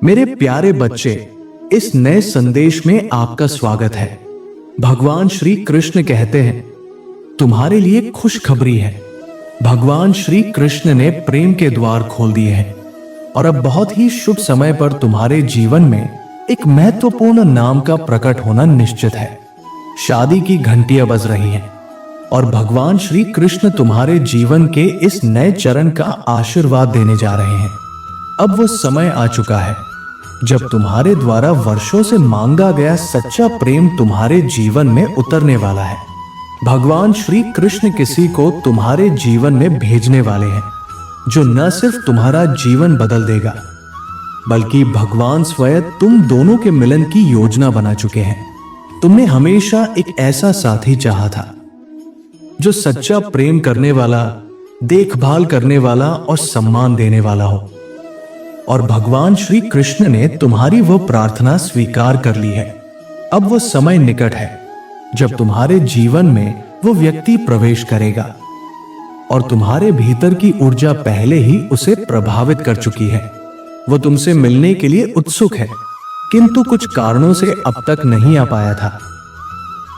मेरे प्यारे बच्चे, इस नए संदेश में आपका स्वागत है। भगवान श्री कृष्ण कहते हैं, तुम्हारे लिए खुशखबरी है। भगवान श्री कृष्ण ने प्रेम के द्वार खोल दिए हैं और अब बहुत ही शुभ समय पर तुम्हारे जीवन में एक महत्वपूर्ण नाम का प्रकट होना निश्चित है। शादी की घंटियां बज रही हैं और भगवान श्री कृष्ण तुम्हारे जीवन के इस नए चरण का आशीर्वाद देने जा रहे हैं। अब वो समय आ चुका है जब तुम्हारे द्वारा वर्षों से मांगा गया सच्चा प्रेम तुम्हारे जीवन में उतरने वाला है। भगवान श्री कृष्ण किसी को तुम्हारे जीवन में भेजने वाले हैं जो न सिर्फ तुम्हारा जीवन बदल देगा, बल्कि भगवान स्वयं तुम दोनों के मिलन की योजना बना चुके हैं। तुमने हमेशा एक ऐसा साथी चाहा था जो सच्चा प्रेम करने वाला, देखभाल करने वाला और सम्मान देने वाला हो, और भगवान श्री कृष्ण ने तुम्हारी वो प्रार्थना स्वीकार कर ली है। अब वो समय निकट है जब तुम्हारे जीवन में वो व्यक्ति प्रवेश करेगा और तुम्हारे भीतर की ऊर्जा पहले ही उसे प्रभावित कर चुकी है। वो तुमसे मिलने के लिए उत्सुक है, किंतु कुछ कारणों से अब तक नहीं आ पाया था।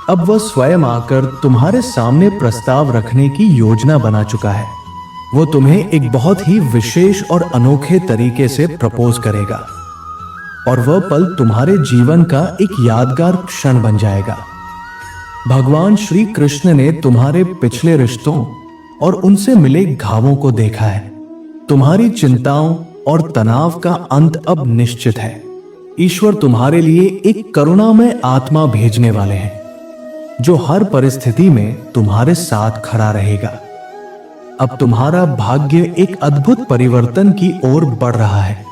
अब वह स्वयं आकर तुम्हारे सामने प्रस्ताव रखने की योजना बना चुका है। वो तुम्हें एक बहुत ही विशेष और अनोखे तरीके से प्रपोज करेगा और वह पल तुम्हारे जीवन का एक यादगार क्षण बन जाएगा। भगवान श्री कृष्ण ने तुम्हारे पिछले रिश्तों और उनसे मिले घावों को देखा है। तुम्हारी चिंताओं और तनाव का अंत अब निश्चित है। ईश्वर तुम्हारे लिए एक करुणामय आत्मा भेजने वाले हैं जो हर परिस्थिति में तुम्हारे साथ खड़ा रहेगा। अब तुम्हारा भाग्य एक अद्भुत परिवर्तन की ओर बढ़ रहा है।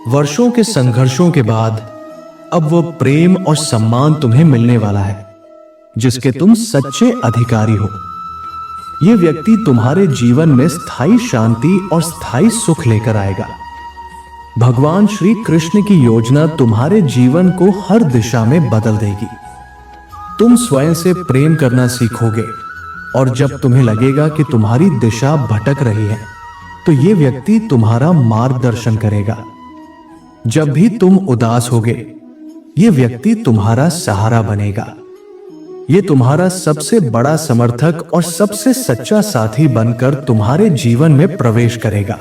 वर्षों के संघर्षों के बाद अब वो प्रेम और सम्मान तुम्हें मिलने वाला है जिसके तुम सच्चे अधिकारी हो। ये व्यक्ति तुम्हारे जीवन में स्थायी शांति और स्थायी सुख लेकर आएगा। भगवान श्री कृष्ण की योजना तुम्हारे जीवन को हर दिशा में बदल देगी। तुम स्वयं से प्रेम करना सीखोगे और जब तुम्हें लगेगा कि तुम्हारी दिशा भटक रही है तो ये व्यक्ति तुम्हारा मार्गदर्शन करेगा। जब भी तुम उदास होगे, ये व्यक्ति तुम्हारा सहारा बनेगा। ये तुम्हारा सबसे बड़ा समर्थक और सबसे सच्चा साथी बनकर तुम्हारे जीवन में प्रवेश करेगा।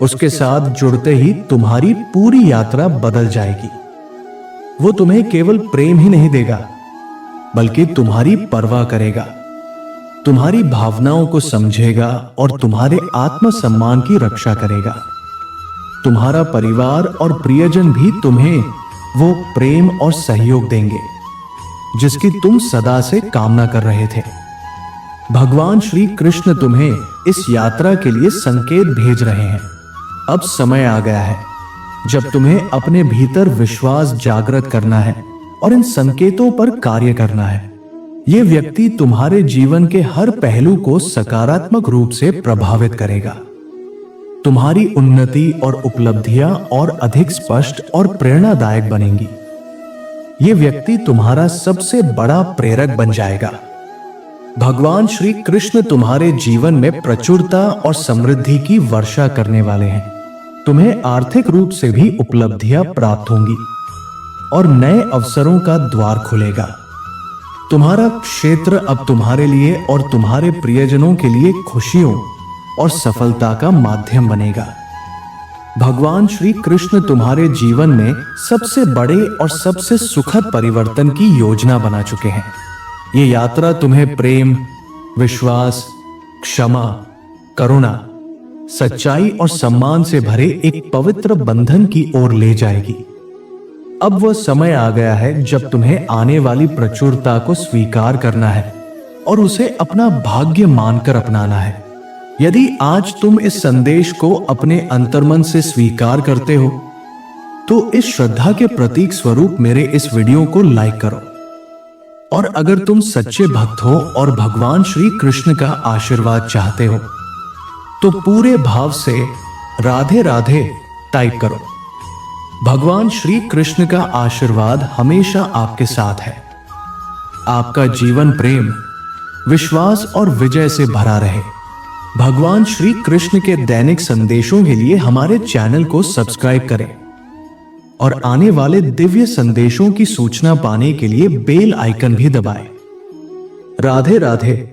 उसके साथ जुड़ते ही तुम्हारी पूरी यात्रा बदल जाएगी। वो तुम्हें केवल प्रेम ही नहीं देगा, बल्कि तुम्हारी परवाह करेगा, तुम्हारी भावनाओं को समझेगा और तुम्हारे आत्मसम्मान की रक्षा करेगा। तुम्हारा परिवार और प्रियजन भी तुम्हें वो प्रेम और सहयोग देंगे जिसकी तुम सदा से कामना कर रहे थे। भगवान श्री कृष्ण तुम्हें इस यात्रा के लिए संकेत भेज रहे हैं। अब समय आ गया है जब तुम्हें अपने भीतर विश्वास जागृत करना है और इन संकेतों पर कार्य करना है। यह व्यक्ति तुम्हारे जीवन के हर पहलू को सकारात्मक रूप से प्रभावित करेगा। तुम्हारी उन्नति और उपलब्धियां और अधिक स्पष्ट और प्रेरणादायक बनेंगी। यह व्यक्ति तुम्हारा सबसे बड़ा प्रेरक बन जाएगा। भगवान श्री कृष्ण तुम्हारे जीवन में प्रचुरता और समृद्धि की वर्षा करने वाले हैं। तुम्हें आर्थिक रूप से भी उपलब्धियां प्राप्त होंगी और नए अवसरों का द्वार खुलेगा। तुम्हारा क्षेत्र अब तुम्हारे लिए और तुम्हारे प्रियजनों के लिए खुशियों और सफलता का माध्यम बनेगा। भगवान श्री कृष्ण तुम्हारे जीवन में सबसे बड़े और सबसे सुखद परिवर्तन की योजना बना चुके हैं। ये यात्रा तुम्हें प्रेम, विश्वास, क्षमा, करुणा, सच्चाई और सम्मान से भरे एक पवित्र बंधन की ओर ले जाएगी। अब वह समय आ गया है जब तुम्हें आने वाली प्रचुरता को स्वीकार करना है और उसे अपना भाग्य मानकर अपनाना है। यदि आज तुम इस संदेश को अपने अंतर्मन से स्वीकार करते हो तो इस श्रद्धा के प्रतीक स्वरूप मेरे इस वीडियो को लाइक करो। और अगर तुम सच्चे भक्त हो और भगवान श्री कृष्ण का आशीर्वाद चाहते हो तो पूरे भाव से राधे राधे टाइप करो। भगवान श्री कृष्ण का आशीर्वाद हमेशा आपके साथ है। आपका जीवन प्रेम, विश्वास और विजय से भरा रहे। भगवान श्री कृष्ण के दैनिक संदेशों के लिए हमारे चैनल को सब्सक्राइब करें और आने वाले दिव्य संदेशों की सूचना पाने के लिए बेल आइकन भी दबाएं। राधे राधे।